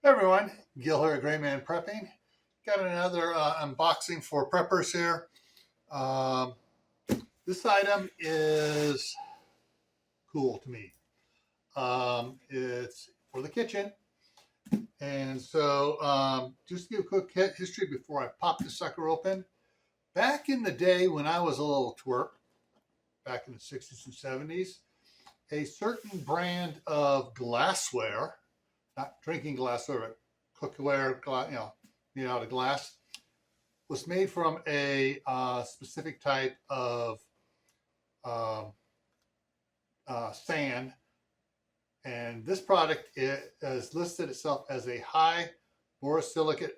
Hey everyone, Gil here at GrayManPrepping. Got another unboxing for preppers here. Um, this item is cool to me. It's for the kitchen. And so just to give a quick history before I pop this sucker open. Back in the day when I was a little twerp, back in the 60s and 70s, a certain brand of glassware, not drinking glassware, but cookware, made out of glass, was made from a specific type of sand. And this product has listed itself as a high borosilicate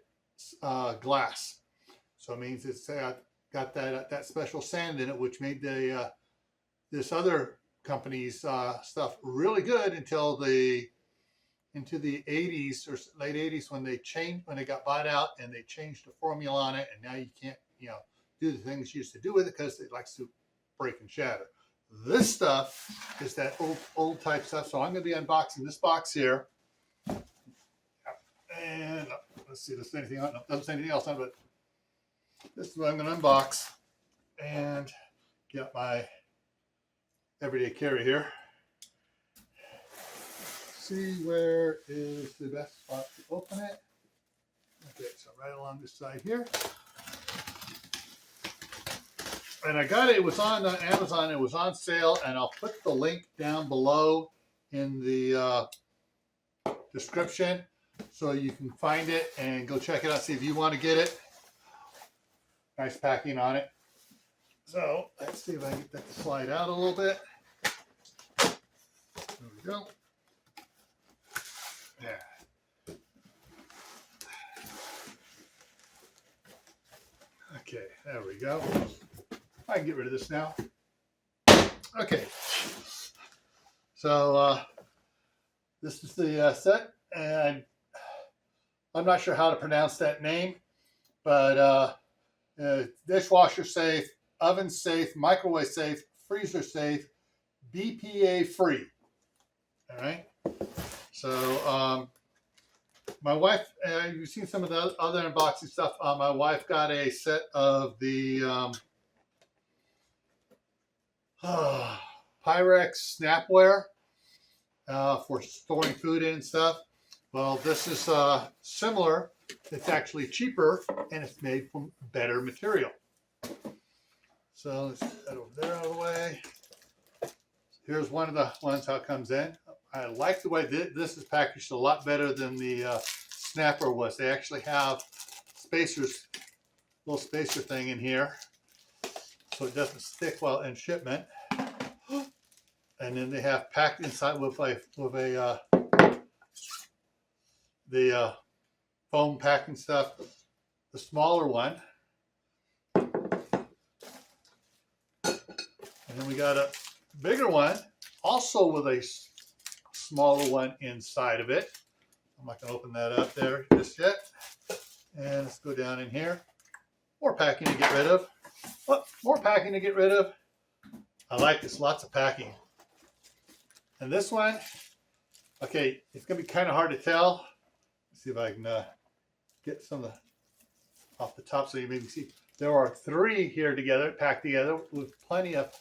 glass. So it means it's got that special sand in it, which made this other company's stuff really good until into the 80s or late 80s when they got bought out and they changed the formula on it, and now you can't do the things you used to do with it because it likes to break and shatter. This stuff is that old type stuff. So I'm going to be unboxing this box here, and let's see, doesn't say anything on it. Doesn't say anything else on it, but this is what I'm going to unbox and get my everyday carry here. See, where is the best spot to open it? Okay, so right along this side here. And I got it, it was on Amazon, it was on sale, and I'll put the link down below in the description so you can find it and go check it out, see if you want to get it. Nice packing on it. So let's see if I can get that to slide out a little bit. There we go. Yeah. Okay, there we go. I can get rid of this now. Okay. So this is the set, and I'm not sure how to pronounce that name, but dishwasher safe, oven safe, microwave safe, freezer safe, BPA free. All right. So my wife, you've seen some of the other unboxing stuff. My wife got a set of the Pyrex snapware for storing food in and stuff. Well, this is similar. It's actually cheaper, and it's made from better material. So let's get that over there out of the way. Here's one of the ones how it comes in. I like the way this is packaged a lot better than the snapper was. They actually have spacers, little spacer thing in here, so it doesn't stick while in shipment. And then they have packed inside with the foam packing stuff, the smaller one. And then we got a bigger one, also with a smaller one inside of it. I'm not going to open that up there just yet. And let's go down in here. More packing to get rid of. What? More packing to get rid of. I like this. Lots of packing. And this one, okay, it's going to be kind of hard to tell. Let's see if I can get some of the off the top so you maybe see. There are 3 here together, packed together with plenty of.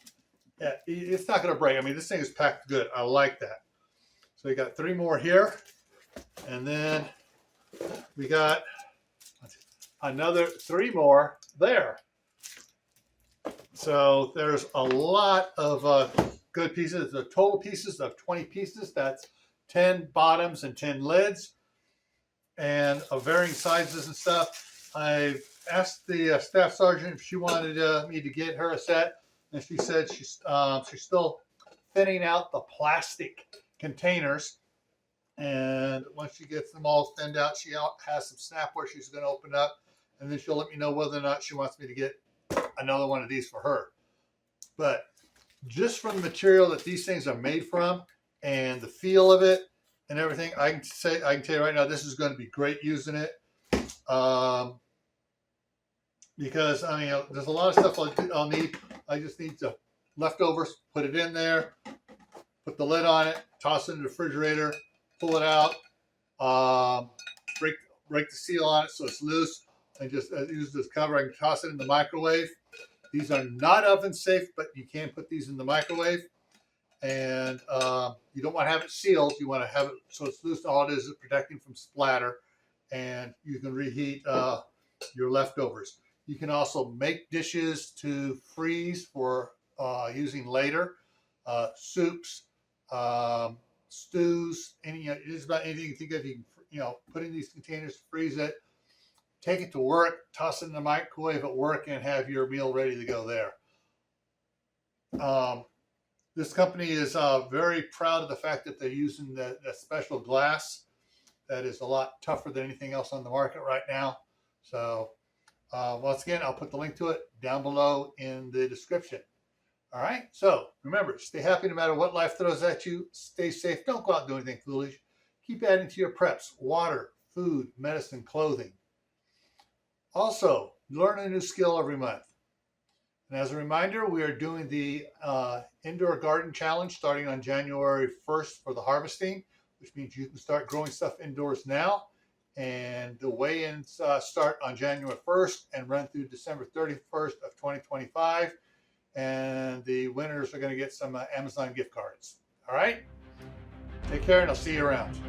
Yeah, it's not going to break. I mean, this thing is packed good. I like that. So we got 3 more here, and then we got another 3 more there. So there's a lot of good pieces. The total pieces of 20 pieces. That's 10 bottoms and 10 lids, and of varying sizes and stuff. I've asked the staff sergeant if she wanted me to get her a set, and she said she's still thinning out the plastic containers, and once she gets them all thinned out, she has some snapware she's going to open up, and then she'll let me know whether or not she wants me to get another one of these for her. But just from the material that these things are made from and the feel of it and everything, I can tell you right now, this is going to be great using it. Because I mean, there's a lot of stuff I'll need. I just need the leftovers, put it in there, put the lid on it, toss it in the refrigerator, pull it out. break the seal on it so it's loose, and just use this cover and toss it in the microwave. These are not oven safe, but you can put these in the microwave. And you don't want to have it sealed. You want to have it so it's loose. All it is protecting from splatter, and you can reheat your leftovers. You can also make dishes to freeze for using later, soups, stews, just about anything you think of. You can, put in these containers, freeze it, take it to work, toss it in the microwave at work, and have your meal ready to go there. This company is very proud of the fact that they're using the special glass that is a lot tougher than anything else on the market right now. So once again, I'll put the link to it down below in the description. All right, so remember, stay happy no matter what life throws at you. Stay safe. Don't go out and do anything foolish. Keep adding to your preps: water, food, medicine, clothing. Also, learn a new skill every month. And as a reminder, we are doing the Indoor Garden Challenge starting on January 1st for the harvesting, which means you can start growing stuff indoors now. And the weigh-ins start on January 1st and run through December 31st of 2025. And the winners are going to get some Amazon gift cards. All right? Take care, and I'll see you around.